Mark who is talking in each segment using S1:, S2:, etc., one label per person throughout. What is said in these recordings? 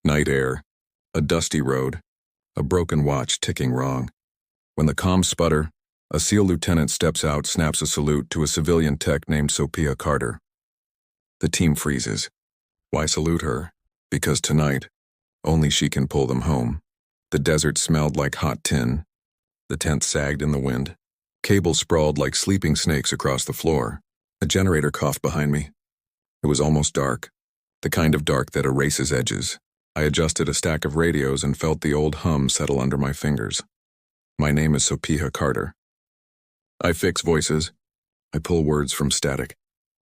S1: Night air, a dusty road, a broken watch ticking wrong. When the comms sputter, a SEAL lieutenant steps out, snaps a salute to a civilian tech named Sopiha Carter. The team freezes. Why salute her? Because tonight, only she can pull them home. The desert smelled like hot tin. The tent sagged in the wind. Cables sprawled like sleeping snakes across the floor. A generator coughed behind me. It was almost dark, the kind of dark that erases edges. I adjusted a stack of radios and felt the old hum settle under my fingers. My name is Sopiha Carter. I fix voices. I pull words from static.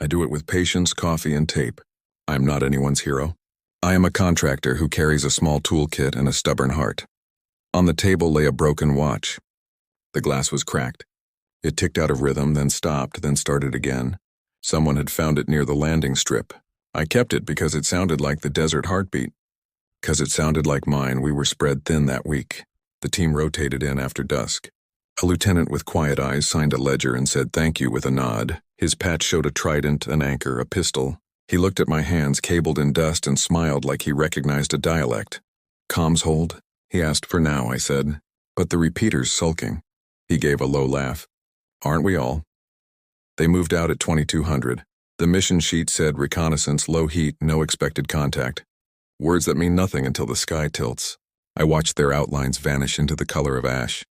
S1: I do it with patience, coffee, and tape. I am not anyone's hero. I am a contractor who carries a small toolkit and a stubborn heart. On the table lay a broken watch. The glass was cracked. It ticked out of rhythm, then stopped, then started again. Someone had found it near the landing strip. I kept it because it sounded like the desert heartbeat. Because it sounded like mine. We were spread thin that week. The team rotated in after dusk. A lieutenant with quiet eyes signed a ledger and said thank you with a nod. His patch showed a trident, an anchor, a pistol. He looked at my hands cabled in dust and smiled like he recognized a dialect. Comms hold? He asked. For now, I said. But the repeater's sulking. He gave a low laugh. Aren't we all? They moved out at 2200. The mission sheet said reconnaissance, low heat, no expected contact. Words that mean nothing until the sky tilts. I watched their outlines vanish into the color of ash.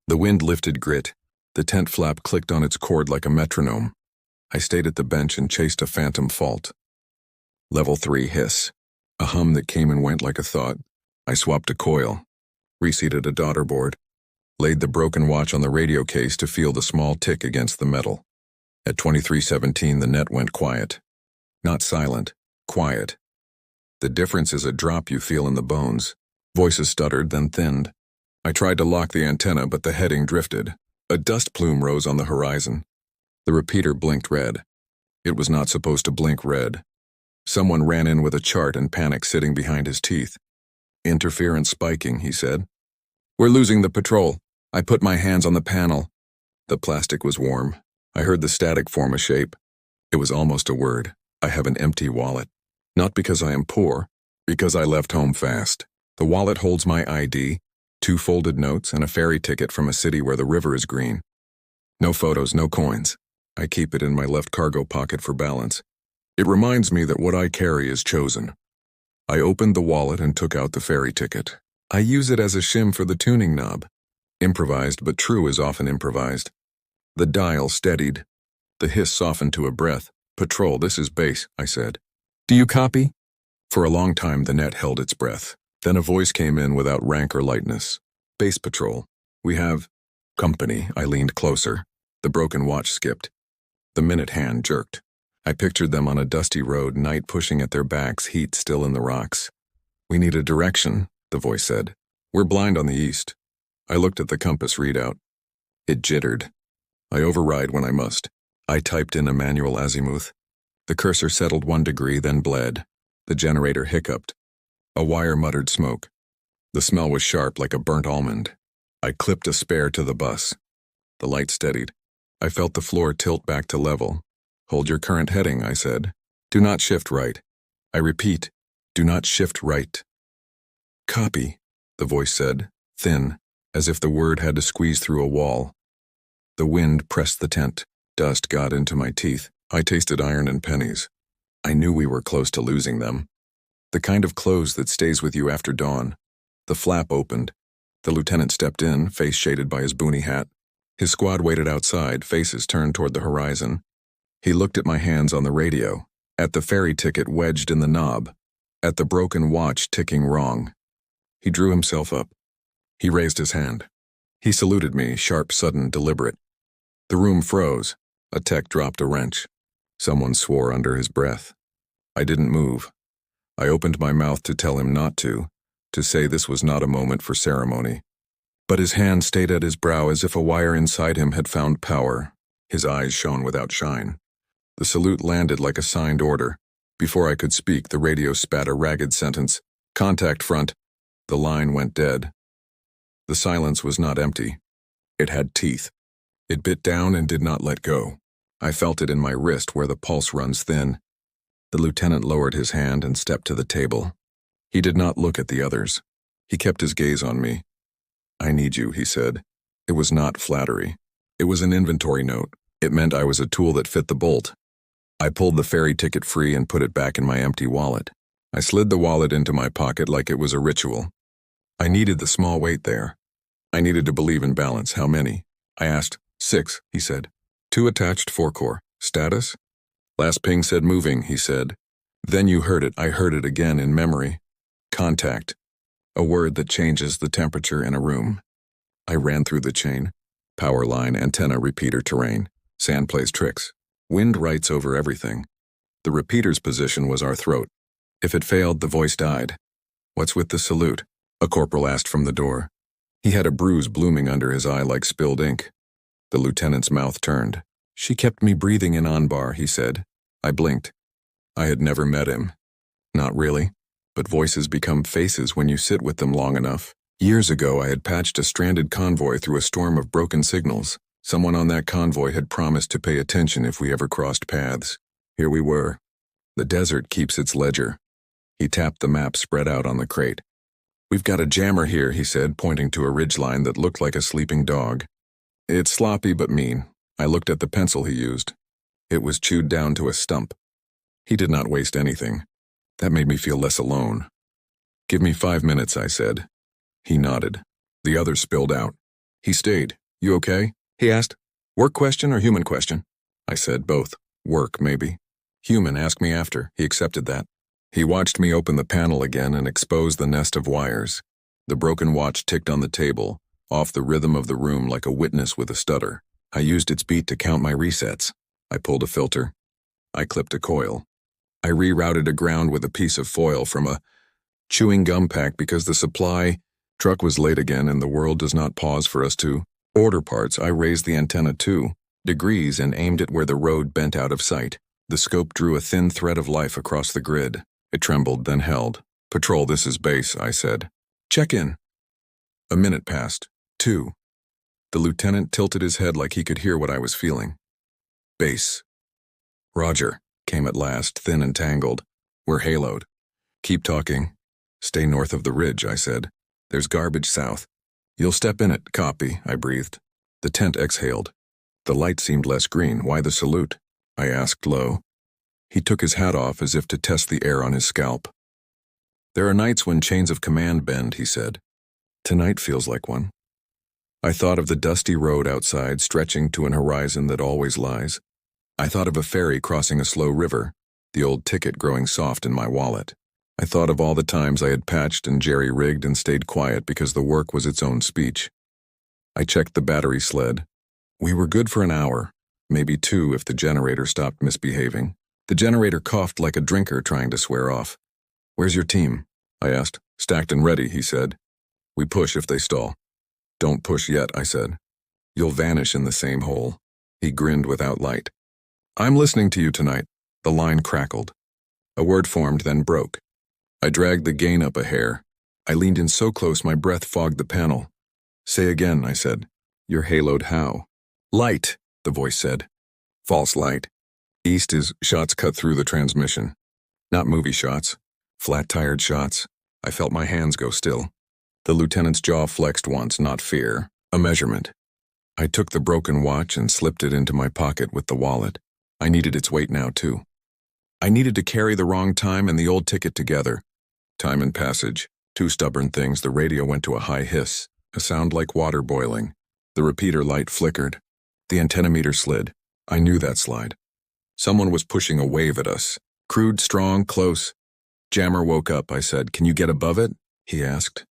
S1: The wind lifted grit. The tent flap clicked on its cord like a metronome. I stayed at the bench and chased a phantom fault. Level 3 hiss. A hum that came and went like a thought. I swapped a coil. Reseated a daughter board. Laid the broken watch on the radio case to feel the small tick against the metal. At 2317, the net went quiet. Not silent, quiet. The difference is a drop you feel in the bones. Voices stuttered, then thinned. I tried to lock the antenna, but the heading drifted. A dust plume rose on the horizon. The repeater blinked red. It was not supposed to blink red. Someone ran in with a chart and panic sitting behind his teeth. Interference spiking, he said. We're losing the patrol. I put my hands on the panel. The plastic was warm. I heard the static form a shape. It was almost a word. I have an empty wallet. Not because I am poor, because I left home fast. The wallet holds my ID, 2 folded notes, and a ferry ticket from a city where the river is green. No photos, no coins. I keep it in my left cargo pocket for balance. It reminds me that what I carry is chosen. I opened the wallet and took out the ferry ticket. I use it as a shim for the tuning knob. Improvised, but true is often improvised. The dial steadied. The hiss softened to a breath. Patrol, this is base, I said. Do you copy? For a long time, the net held its breath. Then a voice came in without rank or lightness. Base patrol. We have company. I leaned closer. The broken watch skipped. The minute hand jerked. I pictured them on a dusty road, night pushing at their backs, heat still in the rocks. We need a direction, the voice said. We're blind on the east. I looked at the compass readout. It jittered. I override when I must. I typed in a manual azimuth. The cursor settled 1 degree, then bled. The generator hiccuped. A wire muttered smoke. The smell was sharp like a burnt almond. I clipped a spare to the bus. The light steadied. I felt the floor tilt back to level. Hold your current heading, I said. Do not shift right. I repeat, do not shift right. Copy, the voice said, thin, as if the word had to squeeze through a wall. The wind pressed the tent. Dust got into my teeth. I tasted iron and pennies. I knew we were close to losing them. The kind of close that stays with you after dawn. The flap opened. The lieutenant stepped in, face shaded by his boonie hat. His squad waited outside, faces turned toward the horizon. He looked at my hands on the radio, at the ferry ticket wedged in the knob, at the broken watch ticking wrong. He drew himself up. He raised his hand. He saluted me, sharp, sudden, deliberate. The room froze. A tech dropped a wrench. Someone swore under his breath. I didn't move. I opened my mouth to tell him not to say this was not a moment for ceremony. But his hand stayed at his brow as if a wire inside him had found power. His eyes shone without shine. The salute landed like a signed order. Before I could speak, the radio spat a ragged sentence. Contact front. The line went dead. The silence was not empty. It had teeth. It bit down and did not let go. I felt it in my wrist where the pulse runs thin. The lieutenant lowered his hand and stepped to the table. He did not look at the others. He kept his gaze on me. "I need you," he said. It was not flattery. It was an inventory note. It meant I was a tool that fit the bolt. I pulled the ferry ticket free and put it back in my empty wallet. I slid the wallet into my pocket like it was a ritual. I needed the small weight there. I needed to believe in balance. "How many?" I asked. "6, he said. 2 attached 4-core. Status?" "Last ping said moving," he said. "Then you heard it." I heard it again in memory. "Contact. A word that changes the temperature in a room." I ran through the chain. Power line, antenna, repeater, terrain. Sand plays tricks. Wind writes over everything. The repeater's position was our throat. If it failed, the voice died. "What's with the salute?" a corporal asked from the door. He had a bruise blooming under his eye like spilled ink. The lieutenant's mouth turned. "She kept me breathing in Anbar," he said. I blinked. I had never met him. Not really. But voices become faces when you sit with them long enough. Years ago, I had patched a stranded convoy through a storm of broken signals. Someone on that convoy had promised to pay attention if we ever crossed paths. Here we were. The desert keeps its ledger. He tapped the map spread out on the crate. "We've got a jammer here," he said, pointing to a ridgeline that looked like a sleeping dog. "It's sloppy but mean." I looked at the pencil he used. It was chewed down to a stump. He did not waste anything. That made me feel less alone. "Give me 5 minutes," I said. He nodded. The others spilled out. He stayed. "You okay?" he asked. "Work question or human question?" I said both. "Work, maybe. Human, ask me after." He accepted that. He watched me open the panel again and expose the nest of wires. The broken watch ticked on the table, off the rhythm of the room like a witness with a stutter. I used its beat to count my resets. I pulled a filter. I clipped a coil. I rerouted a ground with a piece of foil from a chewing gum pack because the supply truck was late again and the world does not pause for us to order parts. I raised the antenna 2 degrees and aimed it where the road bent out of sight. The scope drew a thin thread of life across the grid. It trembled, then held. "Patrol, this is base," I said. "Check in." A minute passed. 2. The lieutenant tilted his head like he could hear what I was feeling. "Base." "Roger," came at last, thin and tangled. "We're haloed." "Keep talking." "Stay north of the ridge," I said. "There's garbage south." "You'll step in it." "Copy," I breathed. The tent exhaled. The light seemed less green. "Why the salute?" I asked low. He took his hat off as if to test the air on his scalp. "There are nights when chains of command bend," he said. "Tonight feels like one." I thought of the dusty road outside stretching to an horizon that always lies. I thought of a ferry crossing a slow river, the old ticket growing soft in my wallet. I thought of all the times I had patched and jerry-rigged and stayed quiet because the work was its own speech. I checked the battery sled. We were good for an hour, maybe 2 if the generator stopped misbehaving. The generator coughed like a drinker trying to swear off. "Where's your team?" I asked. "Stacked and ready," he said. "We push if they stall." "Don't push yet," I said. "You'll vanish in the same hole." He grinned without light. "I'm listening to you tonight." The line crackled. A word formed, then broke. I dragged the gain up a hair. I leaned in so close my breath fogged the panel. "Say again," I said. "You're haloed how?" "Light," the voice said. "False light. East is shots cut through the transmission. Not movie shots. Flat-tired shots." I felt my hands go still. The lieutenant's jaw flexed once, not fear, a measurement. I took the broken watch and slipped it into my pocket with the wallet. I needed its weight now, too. I needed to carry the wrong time and the old ticket together. Time and passage, 2 stubborn things. The radio went to a high hiss, a sound like water boiling. The repeater light flickered. The antenna meter slid. I knew that slide. Someone was pushing a wave at us. Crude, strong, close. Jammer woke up, I said. "Can you get above it?" he asked.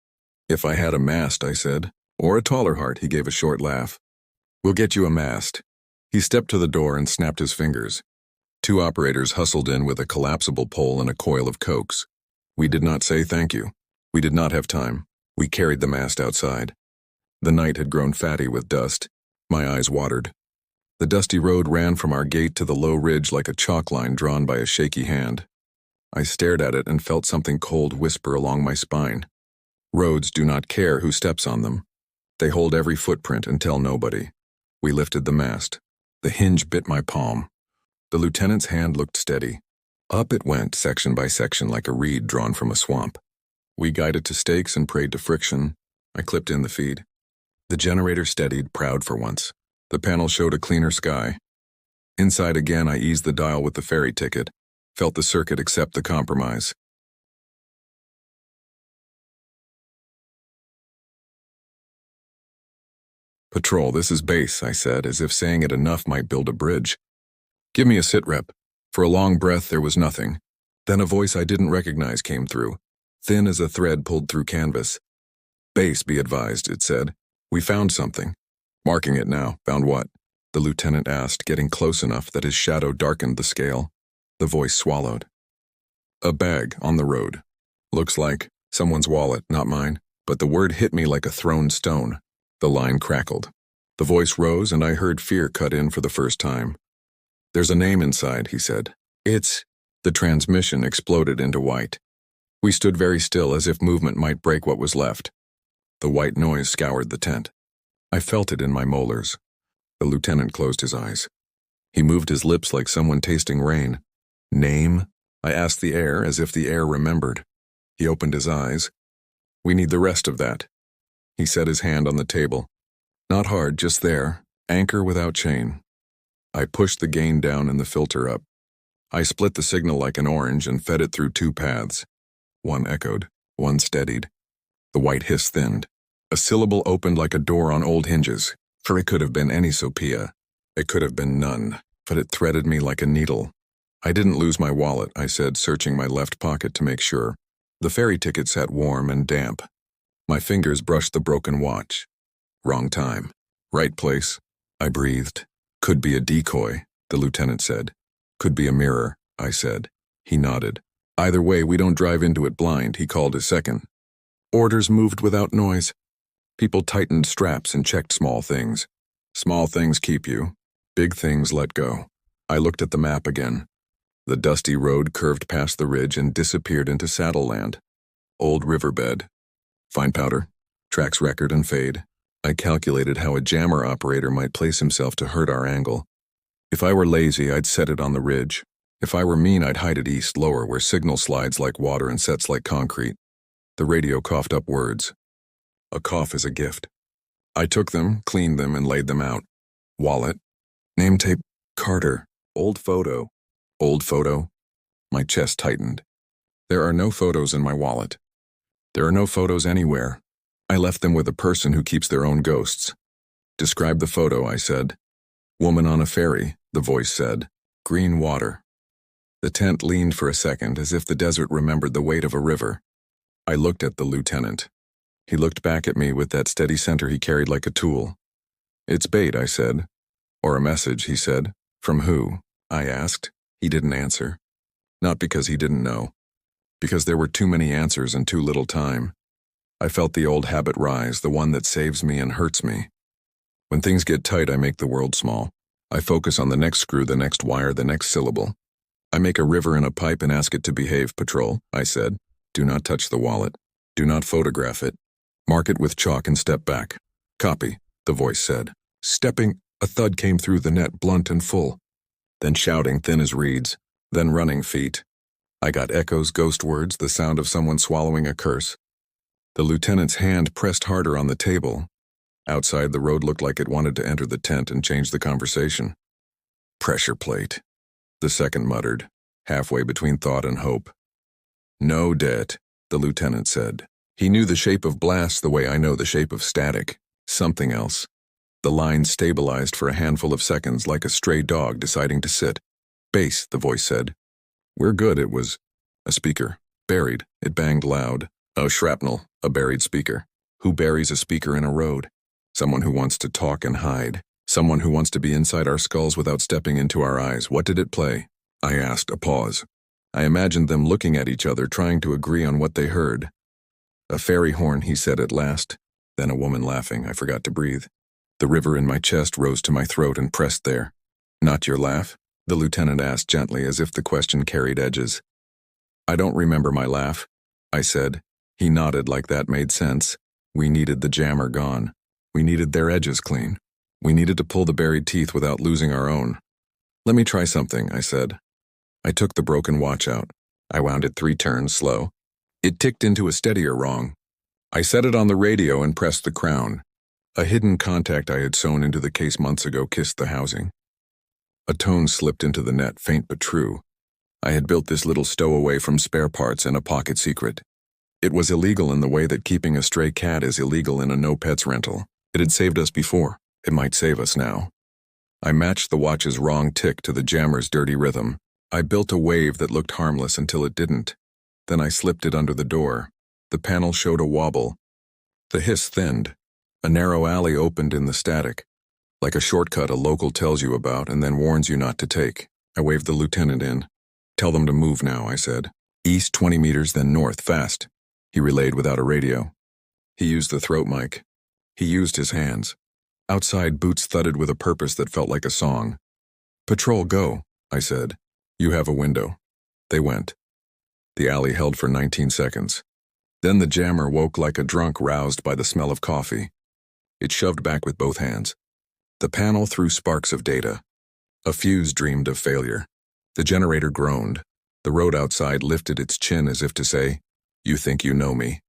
S1: "If I had a mast," I said. "Or a taller heart," he gave a short laugh. "We'll get you a mast." He stepped to the door and snapped his fingers. 2 operators hustled in with a collapsible pole and a coil of cokes. We did not say thank you. We did not have time. We carried the mast outside. The night had grown fatty with dust. My eyes watered. The dusty road ran from our gate to the low ridge like a chalk line drawn by a shaky hand. I stared at it and felt something cold whisper along my spine. Roads do not care who steps on them. They hold every footprint and tell nobody. We lifted the mast. The hinge bit my palm. The lieutenant's hand looked steady. Up it went, section by section, like a reed drawn from a swamp. We guided to stakes and prayed to friction. I clipped in the feed. The generator steadied, proud for once. The panel showed a cleaner sky. Inside again, I eased the dial with the ferry ticket, felt the circuit accept the compromise. "Patrol, this is base," I said, as if saying it enough might build a bridge. "Give me a sit rep." For a long breath, there was nothing. Then a voice I didn't recognize came through, thin as a thread pulled through canvas. "Base, be advised," it said. "We found something." "Marking it now." "Found what?" the lieutenant asked, getting close enough that his shadow darkened the scale. The voice swallowed. "A bag on the road. Looks like someone's wallet, not mine." But the word hit me like a thrown stone. The line crackled. The voice rose, and I heard fear cut in for the first time. "There's a name inside," he said. "It's—" The transmission exploded into white. We stood very still, as if movement might break what was left. The white noise scoured the tent. I felt it in my molars. The lieutenant closed his eyes. He moved his lips like someone tasting rain. "Name?" I asked the air, as if the air remembered. He opened his eyes. "We need the rest of that." He set his hand on the table. Not hard, just there, anchor without chain. I pushed the gain down and the filter up. I split the signal like an orange and fed it through two paths. One echoed, one steadied. The white hiss thinned. A syllable opened like a door on old hinges, for it could have been any Sopiha. It could have been none, but it threaded me like a needle. "I didn't lose my wallet," I said, searching my left pocket to make sure. The ferry ticket sat warm and damp. My fingers brushed the broken watch. Wrong time. Right place. I breathed. "Could be a decoy," the lieutenant said. "Could be a mirror," I said. He nodded. "Either way, we don't drive into it blind," he called his second. Orders moved without noise. People tightened straps and checked small things. Small things keep you. Big things let go. I looked at the map again. The dusty road curved past the ridge and disappeared into saddle land. Old riverbed. Fine powder. Tracks record and fade. I calculated how a jammer operator might place himself to hurt our angle. If I were lazy, I'd set it on the ridge. If I were mean, I'd hide it east, lower, where signal slides like water and sets like concrete. The radio coughed up words. A cough is a gift. I took them, cleaned them, and laid them out. Wallet. Name tape. Carter. Old photo. Old photo. My chest tightened. There are no photos in my wallet. There are no photos anywhere. I left them with a person who keeps their own ghosts. "Describe the photo," I said. "Woman on a ferry," the voice said. "Green water." The tent leaned for a second, as if the desert remembered the weight of a river. I looked at the lieutenant. He looked back at me with that steady center he carried like a tool. "It's bait," I said. "Or a message," he said. "From who?" I asked. He didn't answer. Not because he didn't know. Because there were too many answers and too little time. I felt the old habit rise, the one that saves me and hurts me. When things get tight, I make the world small. I focus on the next screw, the next wire, the next syllable. I make a river in a pipe and ask it to behave. "Patrol," I said. "Do not touch the wallet. Do not photograph it. Mark it with chalk and step back." "Copy," the voice said. Stepping, a thud came through the net, blunt and full. Then shouting, thin as reeds. Then running feet. I got echoes, ghost words, the sound of someone swallowing a curse. The lieutenant's hand pressed harder on the table. Outside, the road looked like it wanted to enter the tent and change the conversation. "Pressure plate," the second muttered, halfway between thought and hope. "No debt," the lieutenant said. He knew the shape of blast the way I know the shape of static. Something else. The line stabilized for a handful of seconds like a stray dog deciding to sit. "Base," the voice said. "We're good." It was a speaker. Buried. It banged loud. Oh, shrapnel. A buried speaker. Who buries a speaker in a road? Someone who wants to talk and hide. Someone who wants to be inside our skulls without stepping into our eyes. What did it play? I asked, a pause. I imagined them looking at each other, trying to agree on what they heard. "A fairy horn," he said at last. Then a woman laughing. I forgot to breathe. The river in my chest rose to my throat and pressed there. "Not your laugh?" the lieutenant asked gently, as if the question carried edges. "I don't remember my laugh," I said. He nodded like that made sense. We needed the jammer gone. We needed their edges clean. We needed to pull the buried teeth without losing our own. "Let me try something," I said. I took the broken watch out. I wound it 3 turns, slow. It ticked into a steadier wrong. I set it on the radio and pressed the crown. A hidden contact I had sewn into the case months ago kissed the housing. A tone slipped into the net, faint but true. I had built this little stowaway from spare parts and a pocket secret. It was illegal in the way that keeping a stray cat is illegal in a no-pets rental. It had saved us before. It might save us now. I matched the watch's wrong tick to the jammer's dirty rhythm. I built a wave that looked harmless until it didn't. Then I slipped it under the door. The panel showed a wobble. The hiss thinned. A narrow alley opened in the static, like a shortcut a local tells you about and then warns you not to take. I waved the lieutenant in. "Tell them to move now," I said. "East 20 meters, then north, fast." He relayed without a radio. He used the throat mic. He used his hands. Outside, boots thudded with a purpose that felt like a song. "Patrol, go," I said. "You have a window." They went. The alley held for 19 seconds. Then the jammer woke like a drunk roused by the smell of coffee. It shoved back with both hands. The panel threw sparks of data. A fuse dreamed of failure. The generator groaned. The road outside lifted its chin as if to say, "You think you know me."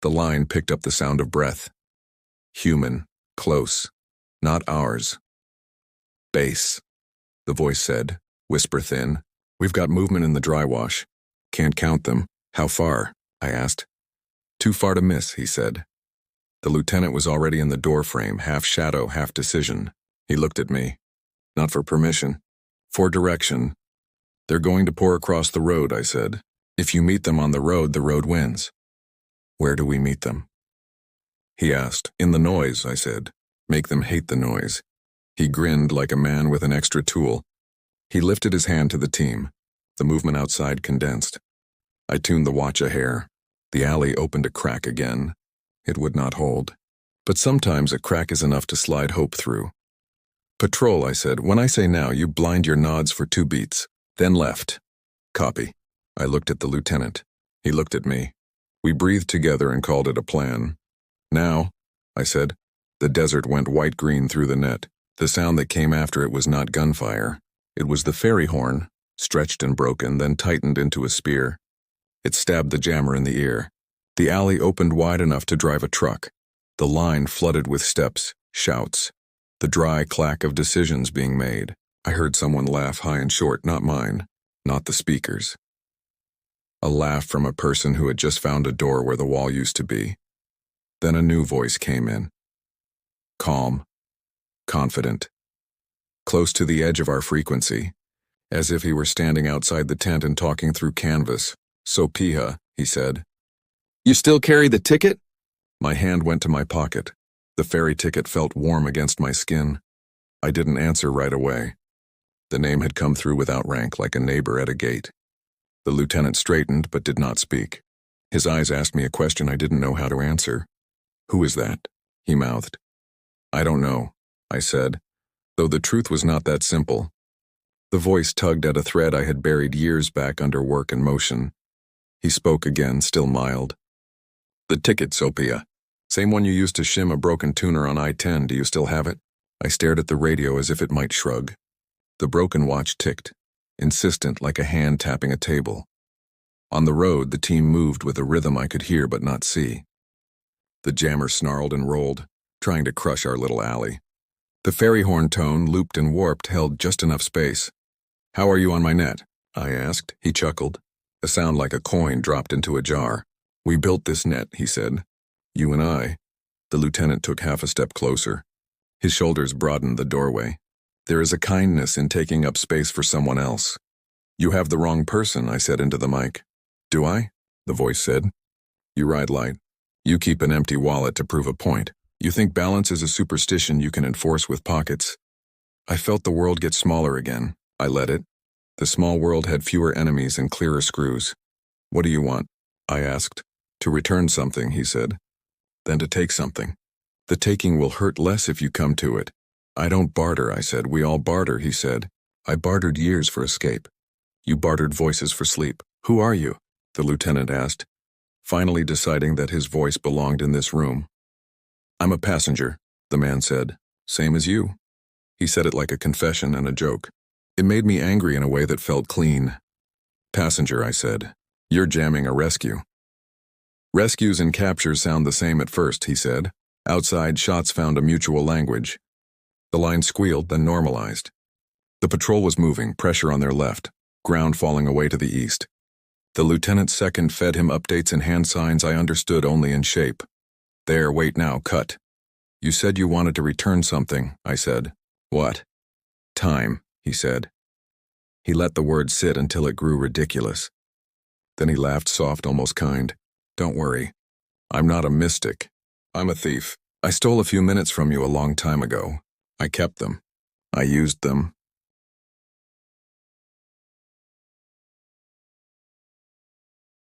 S1: The line picked up the sound of breath. Human, close, not ours. "Base," the voice said, whisper thin. "We've got movement in the dry wash. Can't count them. How far?" I asked. "Too far to miss," he said. The lieutenant was already in the doorframe, half shadow, half decision. He looked at me. "Not for permission. For direction." "They're going to pour across the road," I said. "If you meet them on the road wins." "Where do we meet them?" He asked. "In the noise," I said. "Make them hate the noise." He grinned like a man with an extra tool. He lifted his hand to the team. The movement outside condensed. I tuned the watch a hair. The alley opened a crack again. It would not hold. But sometimes a crack is enough to slide hope through. "Patrol," I said. "When I say now, you blind your nods for 2 beats. Then left." "Copy." I looked at the lieutenant. He looked at me. We breathed together and called it a plan. "Now," I said. The desert went white-green through the net. The sound that came after it was not gunfire. It was the ferry horn, stretched and broken, then tightened into a spear. It stabbed the jammer in the ear. The alley opened wide enough to drive a truck. The line flooded with steps, shouts, the dry clack of decisions being made. I heard someone laugh high and short, not mine, not the speaker's. A laugh from a person who had just found a door where the wall used to be. Then a new voice came in. Calm, confident, close to the edge of our frequency, as if he were standing outside the tent and talking through canvas. "Sopiha," he said. "You still carry the ticket?" My hand went to my pocket. The ferry ticket felt warm against my skin. I didn't answer right away. The name had come through without rank, like a neighbor at a gate. The lieutenant straightened but did not speak. His eyes asked me a question I didn't know how to answer. "Who is that?" he mouthed. "I don't know," I said, though the truth was not that simple. The voice tugged at a thread I had buried years back under work and motion. He spoke again, still mild. "The ticket, Sopiha. Same one you used to shim a broken tuner on I-10. Do you still have it?" I stared at the radio as if it might shrug. The broken watch ticked, insistent like a hand tapping a table. On the road, the team moved with a rhythm I could hear but not see. The jammer snarled and rolled, trying to crush our little alley. The ferry horn tone, looped and warped, held just enough space. "How are you on my net?" I asked. He chuckled. A sound like a coin dropped into a jar. "We built this net," he said. "You and I." The lieutenant took half a step closer. His shoulders broadened the doorway. "There is a kindness in taking up space for someone else." "You have the wrong person," I said into the mic. "Do I?" the voice said. "You ride light. You keep an empty wallet to prove a point. You think balance is a superstition you can enforce with pockets." I felt the world get smaller again. I let it. The small world had fewer enemies and clearer screws. "What do you want?" I asked. "To return something," he said. "Then to take something. The taking will hurt less if you come to it." "I don't barter," I said. "We all barter," he said. "I bartered years for escape. You bartered voices for sleep." "Who are you?" the lieutenant asked, finally deciding that his voice belonged in this room. "I'm a passenger," the man said. "Same as you." He said it like a confession and a joke. It made me angry in a way that felt clean. "Passenger," I said. "You're jamming a rescue." Rescues and captures sound the same at first, he said. Outside, shots found a mutual language. The line squealed, then normalized. The patrol was moving, pressure on their left, ground falling away to the east. The lieutenant's second fed him updates and hand signs I understood only in shape. There, wait now, cut. You said you wanted to return something, I said. What? Time, he said. He let the word sit until it grew ridiculous. Then he laughed soft, almost kind. Don't worry. I'm not a mystic. I'm a thief. I stole a few minutes from you a long time ago. I kept them. I used them.